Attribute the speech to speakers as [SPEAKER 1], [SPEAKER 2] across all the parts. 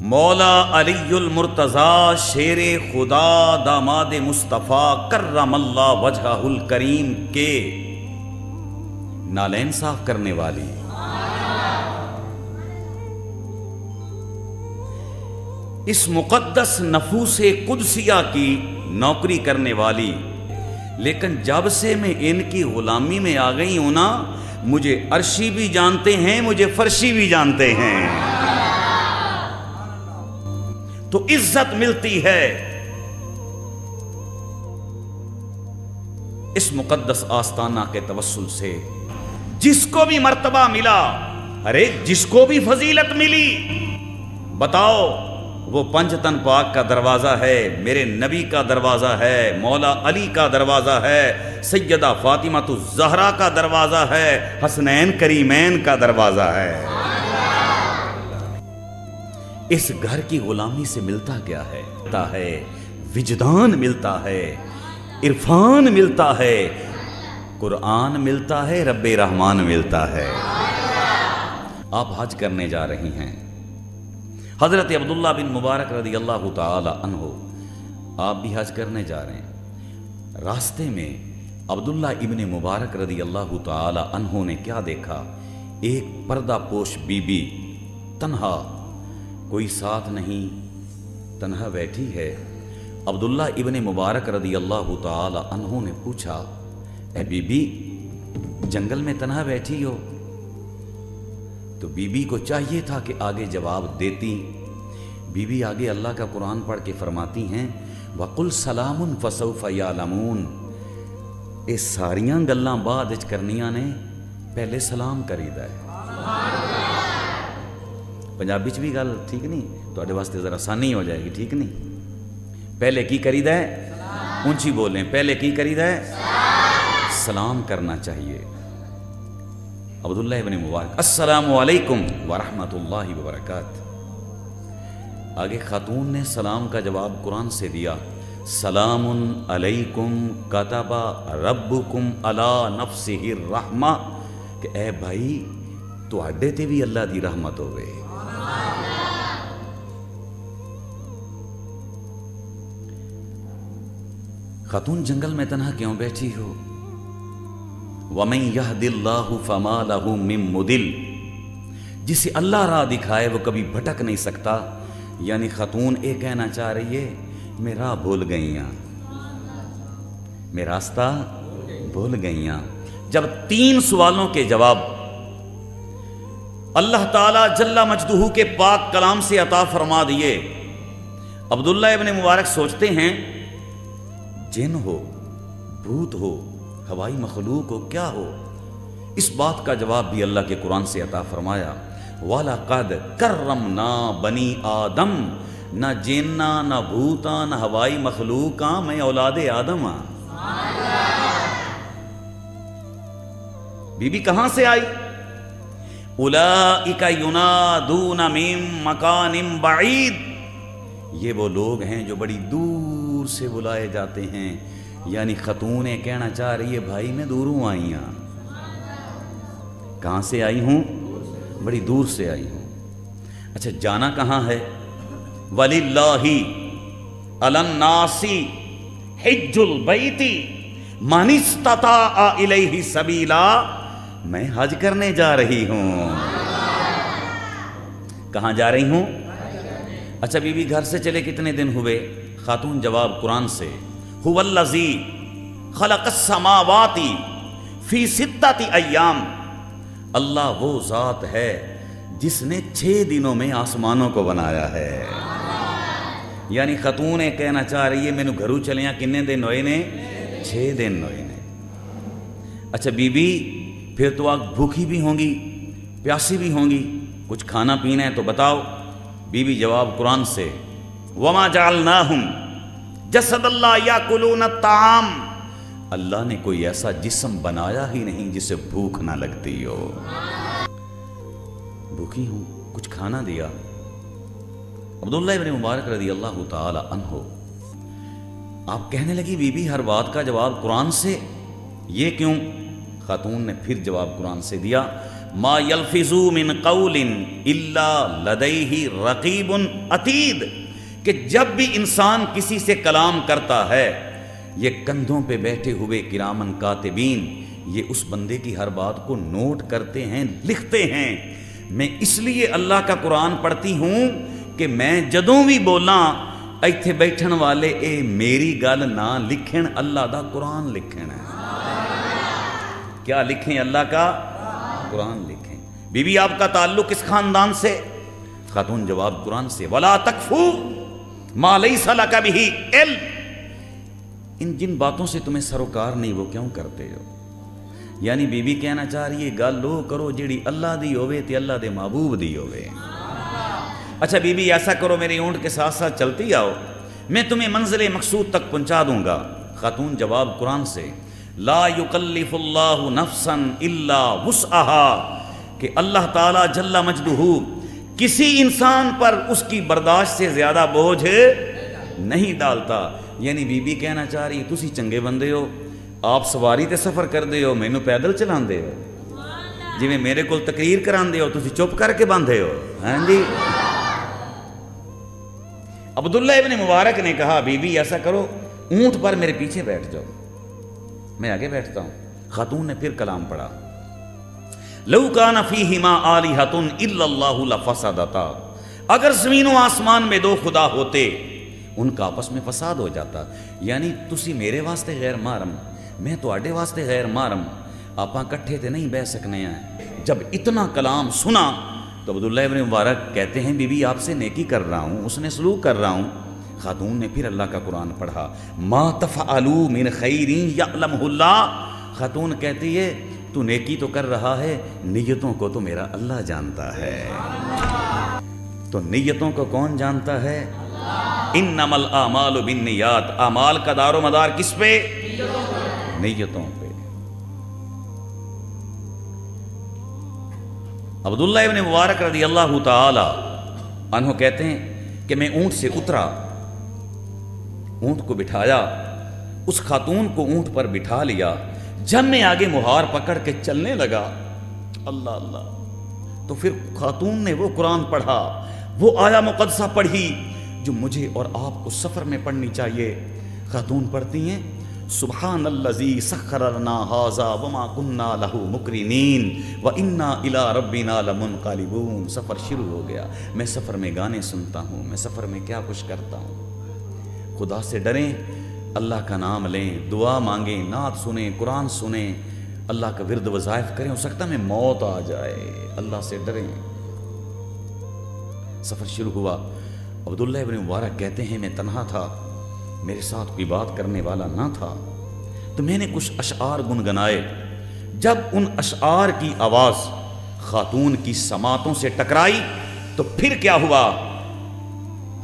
[SPEAKER 1] مولا علی المرتضی شیر خدا داماد مصطفیٰ کرم اللہ وجہہ الکریم کے نالین صاف کرنے والی، اس مقدس نفوس قدسیہ کی نوکری کرنے والی، لیکن جب سے میں ان کی غلامی میں آ گئی ہوں نا، مجھے عرشی بھی جانتے ہیں، مجھے فرشی بھی جانتے ہیں، تو عزت ملتی ہے اس مقدس آستانہ کے توسل سے۔ جس کو بھی مرتبہ ملا، ارے جس کو بھی فضیلت ملی، بتاؤ وہ پنجتن پاک کا دروازہ ہے، میرے نبی کا دروازہ ہے، مولا علی کا دروازہ ہے، سیدہ فاطمہ الزہرا کا دروازہ ہے، حسنین کریمین کا دروازہ ہے۔ اس گھر کی غلامی سے ملتا کیا ہے؟ ملتا ہے وجدان، ملتا ہے عرفان، ملتا ہے قرآن، ملتا ہے رب رحمان، ملتا ہے۔ آپ حج کرنے جا رہی ہیں، حضرت عبداللہ بن مبارک رضی اللہ تعالی عنہ، آپ بھی حج کرنے جا رہے ہیں۔ راستے میں عبداللہ ابن مبارک رضی اللہ تعالی عنہ نے کیا دیکھا؟ ایک پردہ پوش بی بی تنہا، کوئی ساتھ نہیں، تنہا بیٹھی ہے۔ عبداللہ ابن مبارک رضی اللہ تعالی عنہ نے پوچھا، اے بی بی جنگل میں تنہا بیٹھی ہو؟ تو بی بی کو چاہیے تھا کہ آگے جواب دیتی۔ بی بی آگے اللہ کا قرآن پڑھ کے فرماتی ہیں، وَقُلْ سَلَامٌ فَسَوْفَ يَعْلَمُونَ۔ یہ ساریاں گلاں بعد وچ کرنیاں نے، پہلے سلام کریدا ہے۔ پنجابی چ بھی گل ٹھیک نہیں، تواڈے واسطے ذرا آسانی ہو جائے گی، ٹھیک نہیں؟ پہلے کی کریدا ہے؟ اونچی بولیں، پہلے کی کریدا ہے؟ سلام کرنا چاہیے۔ عبداللہ ابن مبارک، السلام علیکم ورحمۃ اللہ وبرکاتہ۔ آگے خاتون نے سلام کا جواب قرآن سے دیا، سلام علیکم کتب ربکم علی نفسہ الرحمہ، کہ اے بھائی تواڈے تے بھی اللہ دی رحمت ہوئے۔ خاتون جنگل میں تنہا کیوں بیٹھی ہو؟ وَمَن يَهْدِ اللَّهُ فَمَا لَهُ مِن مُضِلٍ، جسے اللہ راہ دکھائے وہ کبھی بھٹک نہیں سکتا۔ یعنی خاتون یہ کہنا چاہ رہی ہے، میں راہ بھول گئی ہاں، میں راستہ بھول گئی ہاں۔ جب 3 سوالوں کے جواب اللہ تعالی جل مجدہ کے پاک کلام سے عطا فرما دیے، عبداللہ ابن مبارک سوچتے ہیں جن ہو، بھوت ہو، ہوائی مخلوق ہو، کیا ہو؟ اس بات کا جواب بھی اللہ کے قرآن سے عطا فرمایا، وَلَقَدْ كَرَّمْنَا بَنِي آدم، نہ جنہ نہ بھوتا نہ ہوائی مخلوق ہاں، میں اولاد آدم ہاں۔ بی بی کہاں سے آئی؟ اولئک ینادون من مکان بعید، یہ وہ لوگ ہیں جو بڑی دور سے بلائے جاتے ہیں۔ یعنی خاتونیں کہنا چاہ رہی ہے، بھائی میں دوروں آئی ہوں۔ کہاں سے آئی ہوں؟ بڑی دور سے آئی ہوں۔ اچھا جانا کہاں ہے؟ وَلِلَّهِ عَلَى النَّاسِ حِجُّ الْبَيْتِ مَنِ اسْتَطَاعَ إِلَيْهِ سَبِيلًا، میں حج کرنے جا رہی ہوں۔ کہاں جا رہی ہوں؟ اچھا بی بی گھر سے چلے کتنے دن ہوئے؟ خاتون جواب قرآن سے، هو الذی خلق السماوات فی 6 ایام، اللہ وہ ذات ہے جس نے 6 دنوں میں آسمانوں کو بنایا ہے۔ یعنی خاتون کہنا چاہ رہی ہے مینوں گھروں چلیاں کنے دن ہوئے نے؟ 6 دن ہوئے نے۔ اچھا بی بی پھر تو آپ بھوکی بھی ہوں گی، پیاسی بھی ہوں گی، کچھ کھانا پینا ہے تو بتاؤ۔ بی بی جواب قرآن سے، وَمَا جَعَلْنَاهُمْ جَسَدَ اللَّهَ يَأْكُلُونَ الطَّعَامَ، اللہ نے کوئی ایسا جسم بنایا ہی نہیں جسے بھوک نہ لگتی ہو۔ بھوکی ہوں، کچھ کھانا دیا۔ عبداللہ ابن مبارک رضی اللہ تعالی عنہ، آپ کہنے لگی بی بی ہر بات کا جواب قرآن سے، یہ کیوں؟ خاتون نے پھر جواب قرآن سے دیا، ما یلفظو من قول الا لدیہ رقیب عتید، کہ جب بھی انسان کسی سے کلام کرتا ہے یہ کندھوں پہ بیٹھے ہوئے کرامن کاتبین یہ اس بندے کی ہر بات کو نوٹ کرتے ہیں، لکھتے ہیں۔ میں اس لیے اللہ کا قرآن پڑھتی ہوں کہ میں جدوں بھی بولاں ایتھے بیٹھن والے اے میری گل نہ لکھن، اللہ دا قرآن لکھن ہے۔ کیا لکھیں؟ اللہ کا قرآن لکھیں۔ بی بی آپ کا تعلق کس خاندان سے؟ خاتون جواب قرآن سے۔ وَلَا تَقْفُوا مَا لَيْسَ لَكَ بِهِ عِلْمٌ، ان جن باتوں سے تمہیں سروکار نہیں وہ کیوں کرتے ہو؟ یعنی بی بی کہنا چاہ رہی ہے گل لو کرو جیڑی اللہ دی ہوئے تے اللہ دے محبوب دی ہوئے۔ اچھا بی بی ایسا کرو میری اونٹ کے ساتھ ساتھ چلتی آؤ، میں تمہیں منزل مقصود تک پہنچا دوں گا۔ خاتون جواب قرآن سے۔ لا یکلف اللہ نفسا الا وسعها، کہ اللہ تعالی جل مجدہ کسی انسان پر اس کی برداشت سے زیادہ بوجھ نہیں ڈالتا۔ یعنی بی بی کہنا چاہ رہی تسی چنگے بندے ہو، آپ سواری تے سفر کر دے ہو، مینوں پیدل چلان دے ہو، جی میں میرے کو تقریر کران دے ہو تسی چپ کر کے باندھے ہو۔ ہاں جی۔ عبداللہ ابن مبارک نے کہا بی بی ایسا کرو اونٹ پر میرے پیچھے بیٹھ جاؤ، میں آگے بیٹھتا ہوں۔ خاتون نے پھر کلام پڑھا۔ لو کان فیہما آلہۃ الا اللہ لفسدتا، اگر زمین و آسمان میں دو خدا ہوتے ان کا آپس میں فساد ہو جاتا۔ یعنی تسی میرے واسطے غیر محرم، میں تواڈے واسطے غیر محرم، آپاں کٹھے تے نہیں بہ سکنے ہیں۔ جب اتنا کلام سنا تو عبداللہ ابن مبارک کہتے ہیں بی بی آپ سے نیکی کر رہا ہوں، اس نے سلوک کر رہا ہوں۔ خاتون نے پھر اللہ کا قرآن پڑھا۔ ما تفعلوا من خیر یعلمہ اللہ، خاتون کہتی ہے تو نیکی تو کر رہا ہے، نیتوں کو تو میرا اللہ جانتا ہے۔ تو نیتوں کو کون جانتا ہے؟ انما الاعمال بالنیات، اعمال کا دار و مدار کس پہ؟ نیتوں پہ۔ عبداللہ ابن مبارک رضی اللہ تعالی عنہ کہتے ہیں کہ میں اونٹ سے اترا، اونٹ کو بٹھایا، اس خاتون کو اونٹ پر بٹھا لیا، جب میں آگے مہار پکڑ کے چلنے لگا، اللہ اللہ، تو پھر خاتون نے وہ قرآن پڑھا، وہ آیا مقدسہ پڑھی جو مجھے اور آپ کو سفر میں پڑھنی چاہیے۔ خاتون پڑھتی ہیں سبحان الذی سخر لنا ھذا وما كنا له مقرنین وانا الی ربنا لمنقلبون۔ سفر شروع ہو گیا، میں سفر میں گانے سنتا ہوں، میں سفر میں کیا کچھ کرتا ہوں۔ خدا سے ڈریں، اللہ کا نام لیں، دعا مانگیں، نعت سنیں، قرآن سنیں، اللہ کا ورد وظائف کریں، ہو سکتا ہے میں موت آ جائے، اللہ سے ڈریں۔ سفر شروع ہوا۔ عبداللہ ابن مبارک کہتے ہیں میں تنہا تھا، میرے ساتھ کوئی بات کرنے والا نہ تھا، تو میں نے کچھ اشعار گنگنائے۔ جب ان اشعار کی آواز خاتون کی سماعتوں سے ٹکرائی تو پھر کیا ہوا؟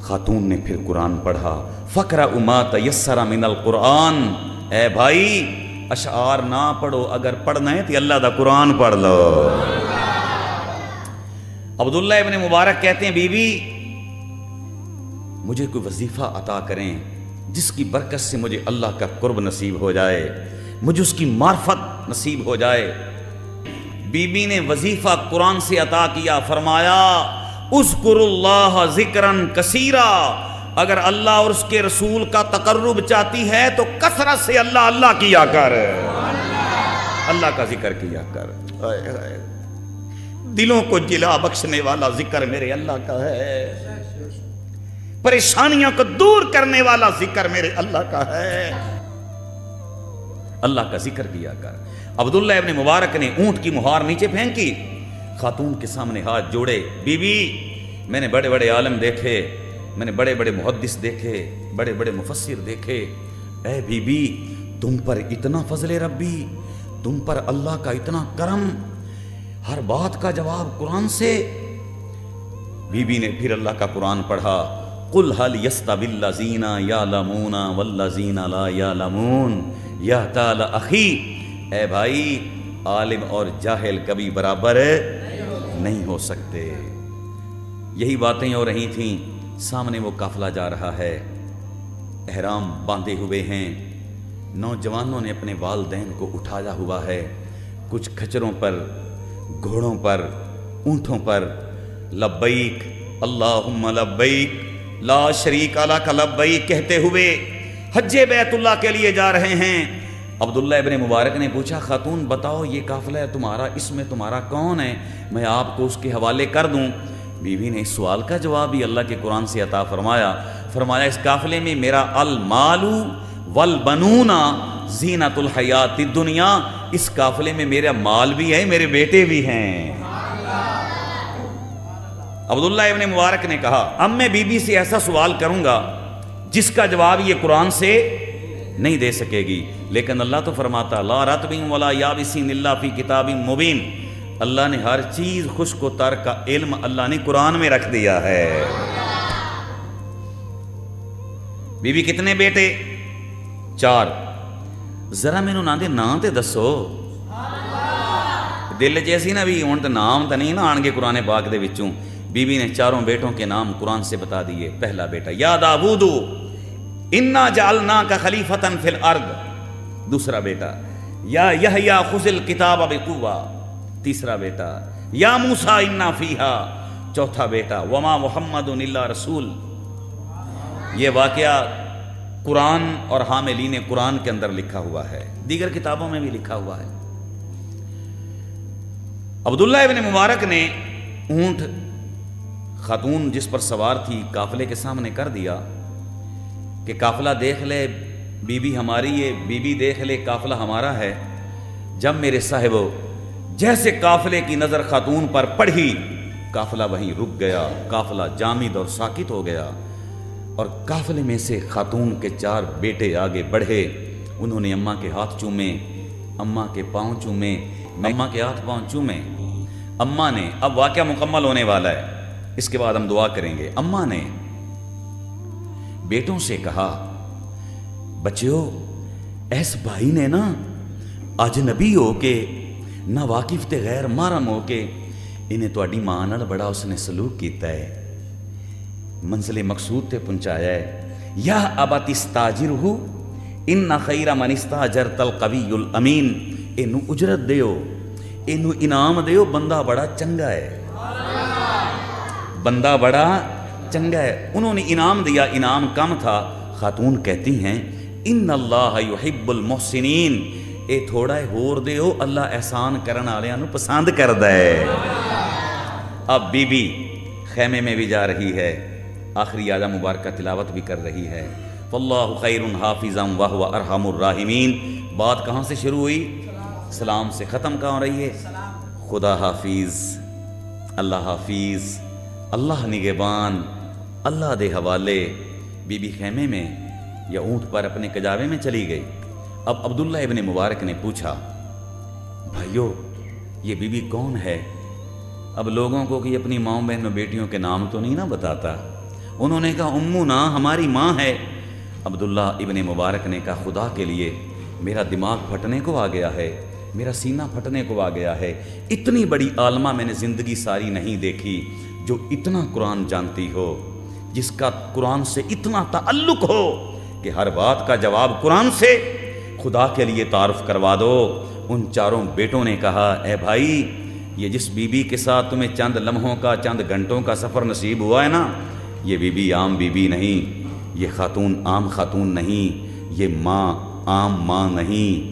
[SPEAKER 1] خاتون نے پھر قرآن پڑھا۔ فَقْرَأُ مَا تَيَسَّرَ مِنَ الْقُرْآنِ، اے بھائی اشعار نہ پڑھو، اگر پڑھنا ہے تو اللہ دا قرآن پڑھ لو۔ عبداللہ ابن مبارک کہتے ہیں بی بی مجھے کوئی وظیفہ عطا کریں جس کی برکت سے مجھے اللہ کا قرب نصیب ہو جائے، مجھے اس کی معرفت نصیب ہو جائے۔ بی بی نے وظیفہ قرآن سے عطا کیا، فرمایا اذکر اللہ ذکرن کثیرا، اگر اللہ اور اس کے رسول کا تقرب چاہتی ہے تو کثرت سے اللہ اللہ کیا کر، اللہ کا ذکر کیا کر۔ دلوں کو جلا بخشنے والا ذکر میرے اللہ کا ہے، پریشانیوں کو دور کرنے والا ذکر میرے اللہ کا ہے، اللہ کا ذکر کیا کر۔ عبداللہ ابن مبارک نے اونٹ کی مہار نیچے پھینکی، خاتون کے سامنے ہاتھ جوڑے، بی بی میں نے بڑے بڑے عالم دیکھے، میں نے بڑے بڑے محدث دیکھے، بڑے بڑے مفسر دیکھے، اے بی بی تم پر اتنا فضل ربی، تم پر اللہ کا اتنا کرم، ہر بات کا جواب قرآن سے۔ بی بی نے پھر اللہ کا قرآن پڑھا۔ قُلْ هَلْ يَسْتَوِي الَّذِينَ يَعْلَمُونَ وَالَّذِينَ لَا يَعْلَمُونَ، یا تعالی اخی، اے بھائی عالم اور جاہل کبھی برابر نہیں ہو سکتے۔ یہی باتیں ہو رہی تھیں، سامنے وہ قافلہ جا رہا ہے، احرام باندھے ہوئے ہیں، نوجوانوں نے اپنے والدین کو اٹھایا ہوا ہے، کچھ کھچروں پر گھوڑوں پر، اونٹوں پر لبیک اللہم لبیک لا شریک لک لبیک کہتے ہوئے حج بیت اللہ کے لیے جا رہے ہیں۔ عبداللہ ابن مبارک نے پوچھا خاتون بتاؤ یہ قافلہ ہے تمہارا، اس میں تمہارا کون ہے، میں آپ کو اس کے حوالے کر دوں؟ بیوی نے اس سوال کا جواب بھی اللہ کے قرآن سے عطا فرمایا اس قافلے میں میرا المال والبنون زینت الحیات الدنیا، اس قافلے میں میرا مال بھی ہے، میرے بیٹے بھی ہیں۔ عبداللہ ابن مبارک نے کہا اب میں بیوی سے ایسا سوال کروں گا جس کا جواب یہ قرآن سے نہیں دے سکے گی، لیکن اللہ تو فرماتا لا رطب ولا یابس الا فی کتاب مبین، اللہ نے ہر چیز خشک و تر کا علم اللہ نے قرآن میں رکھ دیا ہے۔ بیوی کتنے بیٹے؟ 4۔ ذرا مینو نہ دے نام تے دسو، دل جیسی نہ بھی ہوں تو نام تو نہیں نہ آن گے قرآن پاک دے وچوں۔ بیوی نے چاروں بیٹوں کے نام قرآن سے بتا دیے۔ پہلا بیٹا یا داود انا جعلناک خلیفۃ فی الارض، دوسرا بیٹا یا یحییٰ خذ الکتاب بقوہ، تیسرا بیٹا یا موسیٰ انا فیہا، چوتھا بیٹا وما محمد الا رسول۔ یہ واقعہ قرآن اور حاملین قرآن کے اندر لکھا ہوا ہے، دیگر کتابوں میں بھی لکھا ہوا ہے۔ عبداللہ ابن مبارک نے اونٹ خاتون جس پر سوار تھی قافلے کے سامنے کر دیا کہ قافلہ دیکھ لے بی بی ہماری ہے، بی بی دیکھ لے قافلہ ہمارا ہے۔ جب میرے صاحب جیسے قافلے کی نظر خاتون پر پڑھی قافلہ وہیں رک گیا، قافلہ جامد اور ساکت ہو گیا، اور قافلے میں سے خاتون کے 4 بیٹے آگے بڑھے۔ انہوں نے اماں کے ہاتھ چومے، اماں کے پاؤں چومے، اماں کے ہاتھ پاؤں چومے۔ اماں نے، اب واقعہ مکمل ہونے والا ہے، اس کے بعد ہم دعا کریں گے۔ اماں نے بیٹوں سے کہا بچیو ایس بھائی نے نا اجنبی ہو کے نہ واقف تے غیر محرم ہو کے انہیں تواڈی ماں نال بڑا اس نے سلوک کیتا ہے، منزل مقصود تے پہنچایا ہے۔ یا ابت استاجرہ ان خیر من استاجرت القوی الامین، اینو اجرت دیو، اینو انعام دیو، بندہ بڑا چنگا ہے، بندہ بڑا چنگا ہے۔ انہوں نے انعام دیا، انعام کم تھا۔ خاتون کہتی ہیں ان اللہ یحب المحسنین، اے تھوڑا ہے ہور دیو، اللہ احسان کرن والیاں نو پسند کردا ہے۔ اب بی بی خیمے میں بھی جا رہی ہے، آخری آیہ مبارکہ تلاوت بھی کر رہی ہے، فاللہ خیر حافظا وہو ارحم الراحمین۔ بات کہاں سے شروع ہوئی؟ سلام سے ختم کہاں رہی ہے؟ خدا حافظ، اللہ حافظ، اللہ نگہبان، اللہ دے حوالے۔ بی بی خیمے میں یا اونٹ پر اپنے کجاوے میں چلی گئی۔ اب عبداللہ ابن مبارک نے پوچھا بھائیو یہ بی بی کون ہے؟ اب لوگوں کو کہ اپنی ماں بہنوں بیٹیوں کے نام تو نہیں نہ بتاتا۔ انہوں نے کہا امنا، ہماری ماں ہے۔ عبداللہ ابن مبارک نے کہا خدا کے لیے میرا دماغ پھٹنے کو آ گیا ہے، میرا سینہ پھٹنے کو آ گیا ہے، اتنی بڑی عالمہ میں نے زندگی ساری نہیں دیکھی جو اتنا قرآن جانتی ہو، جس کا قرآن سے اتنا تعلق ہو کہ ہر بات کا جواب قرآن سے، خدا کے لیے تعارف کروا دو۔ ان چاروں بیٹوں نے کہا اے بھائی یہ جس بی بی کے ساتھ تمہیں چند لمحوں کا، چند گھنٹوں کا سفر نصیب ہوا ہے نا، یہ بی بی عام بی بی نہیں، یہ خاتون عام خاتون نہیں، یہ ماں عام ماں نہیں،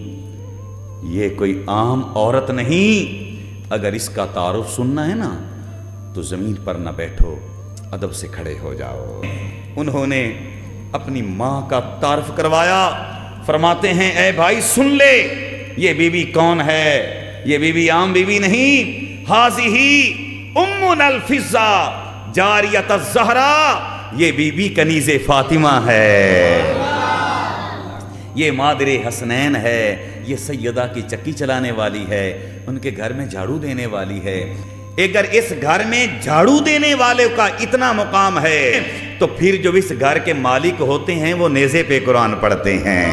[SPEAKER 1] یہ کوئی عام عورت نہیں۔ اگر اس کا تعارف سننا ہے نا تو زمین پر نہ بیٹھو، ادب سے کھڑے ہو جاؤ۔ انہوں نے اپنی ماں کا تعارف کروایا۔ فرماتے ہیں اے بھائی سن لے یہ بی بی کون ہے، یہ بی بی عام بی بی نہیں، ہاذہ امنا الفضہ جاریۃ الزہرا، یہ بی بی کنیز فاطمہ ہے، یہ مادر حسنین ہے، یہ سیدہ کی چکی چلانے والی ہے، ان کے گھر میں جھاڑو دینے والی ہے۔ اگر اس گھر میں جھاڑو دینے والے کا اتنا مقام ہے تو پھر جو اس گھر کے مالک ہوتے ہیں وہ نیزے پہ قرآن پڑھتے ہیں۔